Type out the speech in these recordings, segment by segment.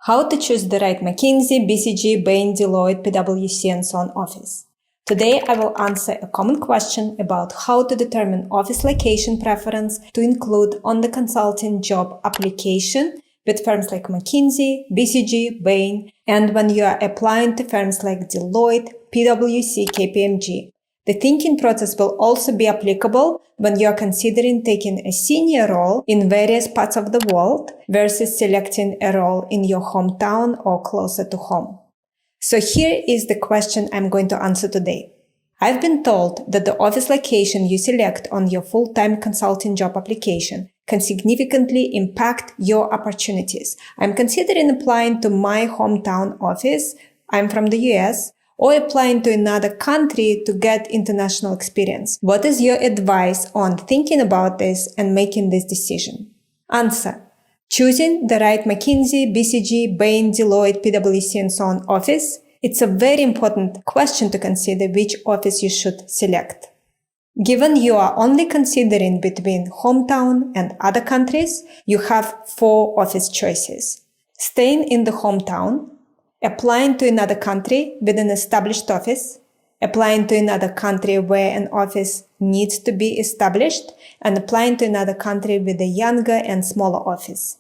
How to choose the right McKinsey, BCG, Bain, Deloitte, PwC, and so on office. Today, I will answer a common question about how to determine office location preference to include on the consulting job application with firms like McKinsey, BCG, Bain, and when you are applying to firms like Deloitte, PwC, KPMG. The thinking process will also be applicable when you are considering taking a senior role in various parts of the world versus selecting a role in your hometown or closer to home. So here is the question I'm going to answer today. I've been told that the office location you select on your full-time consulting job application can significantly impact your opportunities. I'm considering applying to my hometown office. I'm from the US. Or applying to another country to get international experience. What is your advice on thinking about this and making this decision? Answer. Choosing the right McKinsey, BCG, Bain, Deloitte, PwC, and so on office. It's a very important question to consider which office you should select. Given you are only considering between hometown and other countries, you have 4 office choices. Staying in the hometown, applying to another country with an established office, applying to another country where an office needs to be established, and applying to another country with a younger and smaller office.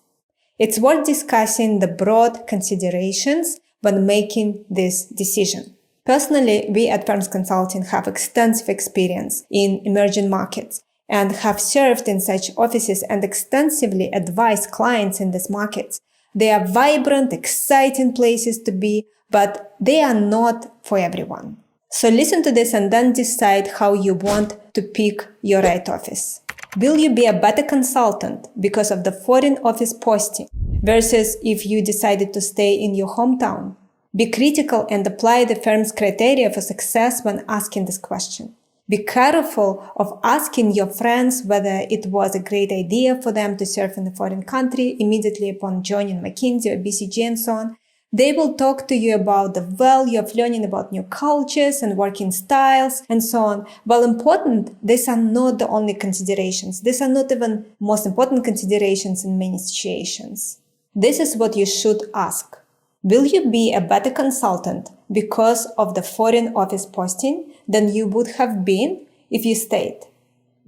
It's worth discussing the broad considerations when making this decision. Personally, we at Firms Consulting have extensive experience in emerging markets and have served in such offices and extensively advised clients in these markets. They are vibrant, exciting places to be, but they are not for everyone. So listen to this and then decide how you want to pick your right office. Will you be a better consultant because of the foreign office posting versus if you decided to stay in your hometown? Be critical and apply the firm's criteria for success when asking this question. Be careful of asking your friends whether it was a great idea for them to serve in a foreign country immediately upon joining McKinsey or BCG and so on. They will talk to you about the value of learning about new cultures and working styles and so on. While important, these are not the only considerations. These are not even most important considerations in many situations. This is what you should ask. Will you be a better consultant because of the foreign office posting than you would have been if you stayed?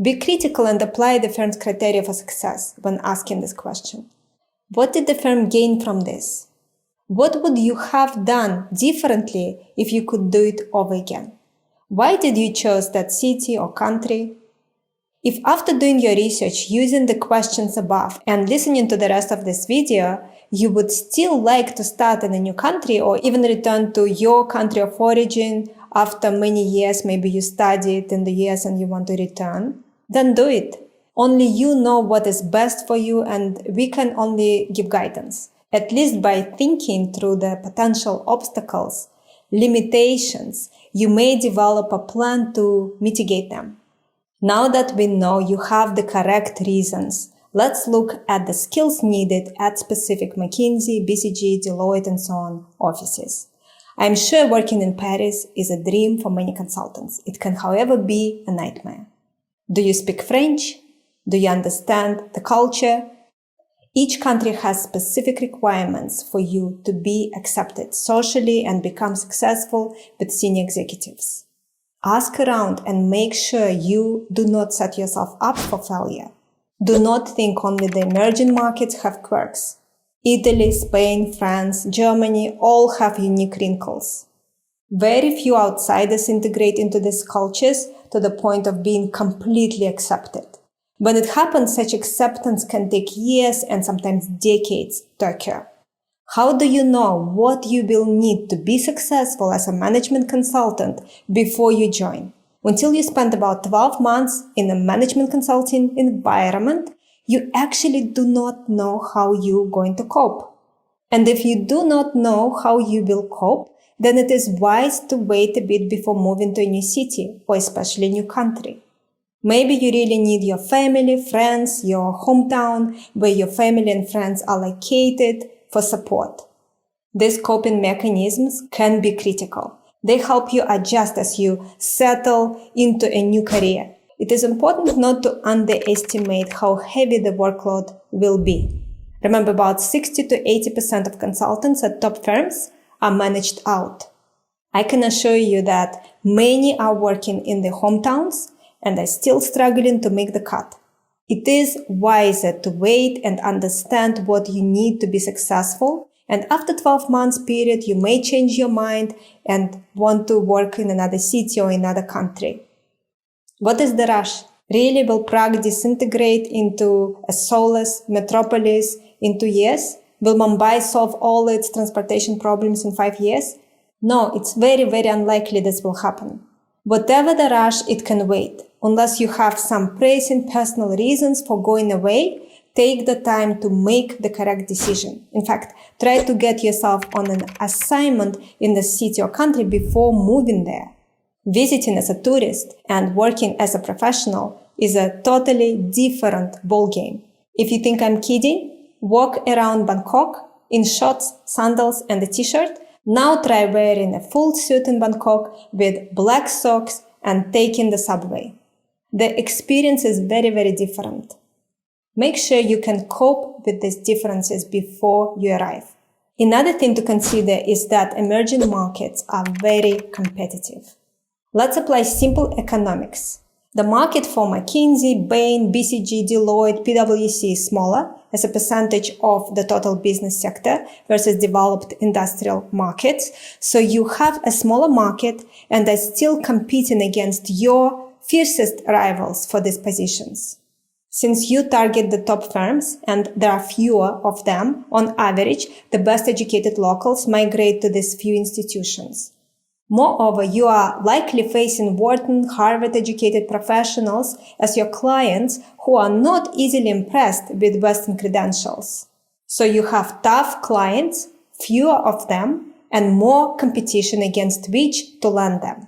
Be critical and apply the firm's criteria for success when asking this question. What did the firm gain from this? What would you have done differently if you could do it over again? Why did you choose that city or country? If after doing your research using the questions above and listening to the rest of this video, you would still like to start in a new country or even return to your country of origin after many years, maybe you studied in the US and you want to return, then do it. Only you know what is best for you and we can only give guidance, at least by thinking through the potential obstacles, limitations. You may develop a plan to mitigate them. Now that we know you have the correct reasons, let's look at the skills needed at specific McKinsey, BCG, Deloitte, and so on offices. I'm sure working in Paris is a dream for many consultants. It can, however, be a nightmare. Do you speak French? Do you understand the culture? Each country has specific requirements for you to be accepted socially and become successful with senior executives. Ask around and make sure you do not set yourself up for failure. Do not think only the emerging markets have quirks. Italy, Spain, France, Germany all have unique wrinkles. Very few outsiders integrate into these cultures to the point of being completely accepted. When it happens, such acceptance can take years and sometimes decades to occur. How do you know what you will need to be successful as a management consultant before you join? Until you spend about 12 months in a management consulting environment, you actually do not know how you're going to cope. And if you do not know how you will cope, then it is wise to wait a bit before moving to a new city or especially a new country. Maybe you really need your family, friends, your hometown, where your family and friends are located for support. These coping mechanisms can be critical. They help you adjust as you settle into a new career. It is important not to underestimate how heavy the workload will be. Remember, about 60 to 80% of consultants at top firms are managed out. I can assure you that many are working in their hometowns and are still struggling to make the cut. It is wiser to wait and understand what you need to be successful. And after 12 months period, you may change your mind and want to work in another city or another country. What is the rush? Really, will Prague disintegrate into a soulless metropolis in 2 years? Will Mumbai solve all its transportation problems in 5 years? No, it's very, very unlikely this will happen. Whatever the rush, it can wait. Unless you have some pressing personal reasons for going away, take the time to make the correct decision. In fact, try to get yourself on an assignment in the city or country before moving there. Visiting as a tourist and working as a professional is a totally different ballgame. If you think I'm kidding, walk around Bangkok in shorts, sandals, and a t-shirt. Now try wearing a full suit in Bangkok with black socks and taking the subway. The experience is very, very different. Make sure you can cope with these differences before you arrive. Another thing to consider is that emerging markets are very competitive. Let's apply simple economics. The market for McKinsey, Bain, BCG, Deloitte, PwC is smaller as a percentage of the total business sector versus developed industrial markets. So you have a smaller market and are still competing against your fiercest rivals for these positions. Since you target the top firms and there are fewer of them, on average, the best educated locals migrate to these few institutions. Moreover, you are likely facing Wharton, Harvard-educated professionals as your clients who are not easily impressed with Western credentials. So you have tough clients, fewer of them, and more competition against which to land them.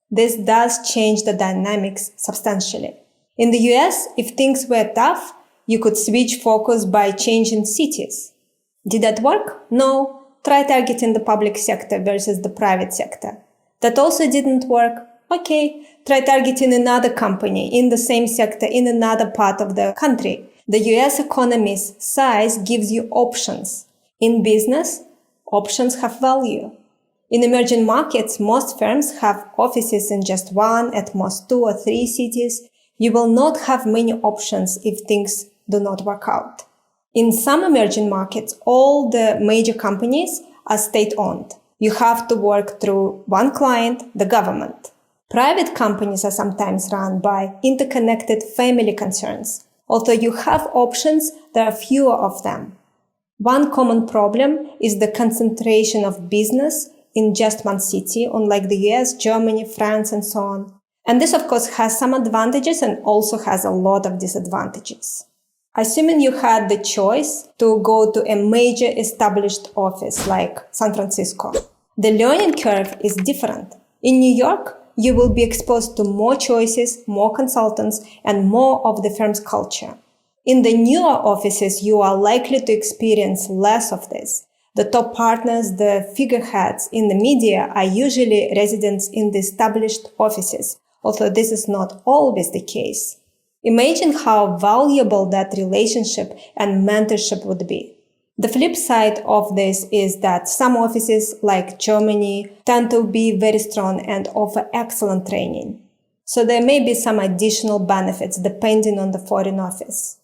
This does change the dynamics substantially. In the US, if things were tough, you could switch focus by changing cities. Did that work? No. Try targeting the public sector versus the private sector. That also didn't work. Okay, try targeting another company in the same sector in another part of the country. The US economy's size gives you options. In business, options have value. In emerging markets, most firms have offices in just 1, at most 2 or 3 cities. You will not have many options if things do not work out. In some emerging markets, all the major companies are state-owned. You have to work through one client, the government. Private companies are sometimes run by interconnected family concerns. Although you have options, there are fewer of them. One common problem is the concentration of business in just one city, unlike the US, Germany, France, and so on. And this, of course, has some advantages and also has a lot of disadvantages. Assuming you had the choice to go to a major established office like San Francisco, the learning curve is different. In New York, you will be exposed to more choices, more consultants, and more of the firm's culture. In the newer offices, you are likely to experience less of this. The top partners, the figureheads in the media are usually residents in the established offices, although this is not always the case. Imagine how valuable that relationship and mentorship would be. The flip side of this is that some offices, like Germany, tend to be very strong and offer excellent training. So there may be some additional benefits depending on the foreign office.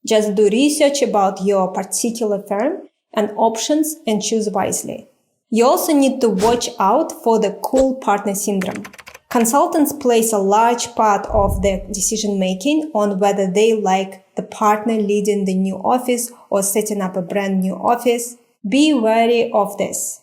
Just do research about your particular firm and options and choose wisely. You also need to watch out for the cool partner syndrome. Consultants place a large part of their decision-making on whether they like the partner leading the new office or setting up a brand new office. Be wary of this.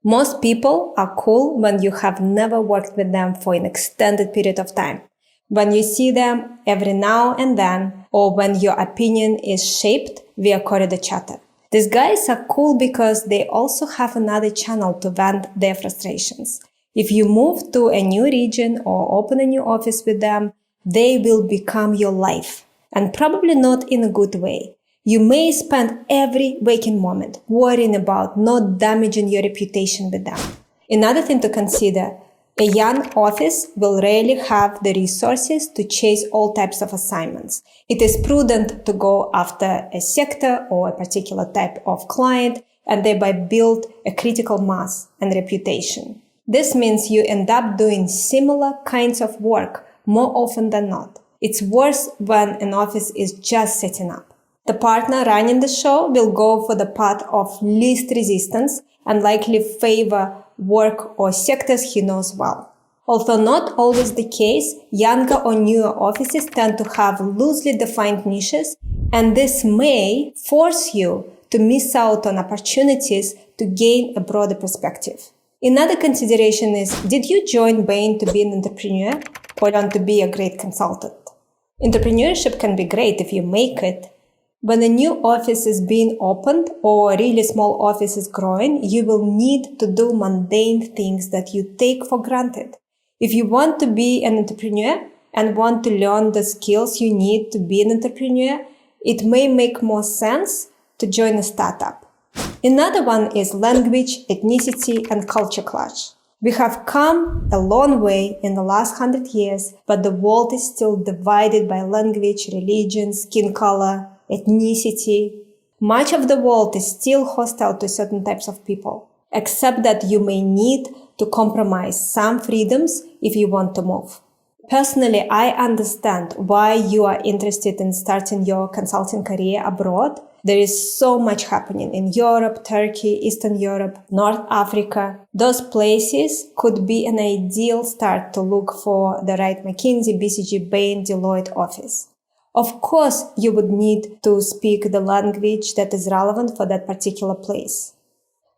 Most people are cool when you have never worked with them for an extended period of time, when you see them every now and then, or when your opinion is shaped via corridor chatter. These guys are cool because they also have another channel to vent their frustrations. If you move to a new region or open a new office with them, they will become your life, and probably not in a good way. You may spend every waking moment worrying about not damaging your reputation with them. Another thing to consider, A young office will rarely have the resources to chase all types of assignments. It is prudent to go after a sector or a particular type of client and thereby build a critical mass and reputation. This means you end up doing similar kinds of work more often than not. It's worse when an office is just setting up. The partner running the show will go for the path of least resistance and likely favor work or sectors he knows well. Although not always the case, younger or newer offices tend to have loosely defined niches, and this may force you to miss out on opportunities to gain a broader perspective. Another consideration is, did you join Bain to be an entrepreneur or learn to be a great consultant? Entrepreneurship can be great if you make it. When a new office is being opened or a really small office is growing, you will need to do mundane things that you take for granted. If you want to be an entrepreneur and want to learn the skills you need to be an entrepreneur, it may make more sense to join a startup. Another one is language, ethnicity, and culture clash. We have come a long way in the last 100 years, but the world is still divided by language, religion, skin color, ethnicity. Much of the world is still hostile to certain types of people, except that you may need to compromise some freedoms if you want to move. Personally, I understand why you are interested in starting your consulting career abroad. There is so much happening in Europe, Turkey, Eastern Europe, North Africa. Those places could be an ideal start to look for the right McKinsey, BCG, Bain, Deloitte office. Of course, you would need to speak the language that is relevant for that particular place.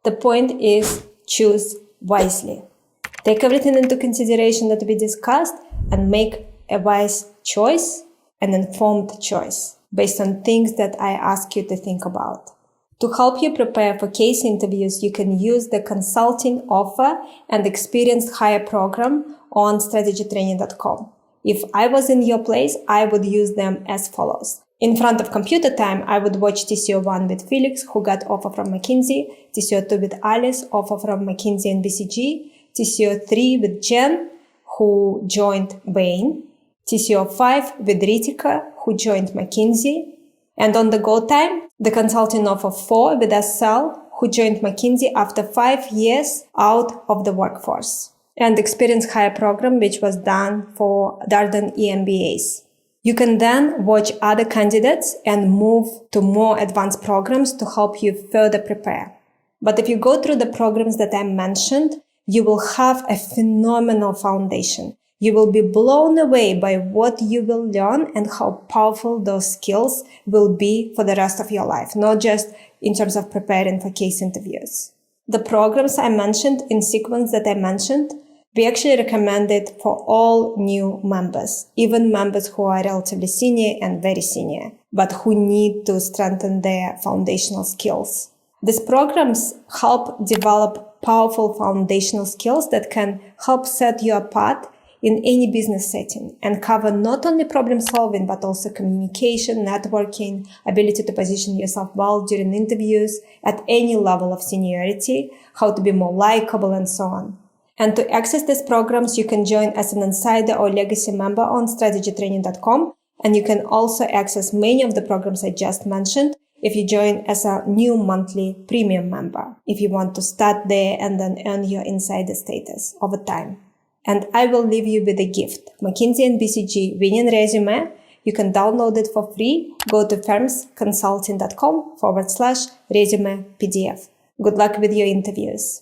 The point is, choose wisely. Take everything into consideration that we discussed and make a wise choice, an informed choice, based on things that I ask you to think about. To help you prepare for case interviews, you can use the consulting offer and experienced hire program on strategytraining.com. If I was in your place, I would use them as follows. In front of computer time, I would watch TCO1 with Felix, who got offer from McKinsey, TCO2 with Alice, offer from McKinsey and BCG, TCO3 with Jen, who joined Bain, TCO5 with Ritika, who joined McKinsey, and on the go time, the consulting offer 4 with Asal, who joined McKinsey after 5 years out of the workforce, and experience hire program, which was done for Darden EMBAs. You can then watch other candidates and move to more advanced programs to help you further prepare. But if you go through the programs that I mentioned, you will have a phenomenal foundation. You will be blown away by what you will learn and how powerful those skills will be for the rest of your life, not just in terms of preparing for case interviews. The programs I mentioned in sequence that I mentioned, we actually recommend it for all new members, even members who are relatively senior and very senior, but who need to strengthen their foundational skills. These programs help develop powerful foundational skills that can help set you apart in any business setting and cover not only problem solving, but also communication, networking, ability to position yourself well during interviews at any level of seniority, how to be more likable, and so on. And to access these programs, you can join as an insider or legacy member on strategytraining.com. And you can also access many of the programs I just mentioned if you join as a new monthly premium member, if you want to start there and then earn your insider status over time. And I will leave you with a gift, McKinsey and BCG winning resume. You can download it for free. Go to firmsconsulting.com/resume PDF. Good luck with your interviews.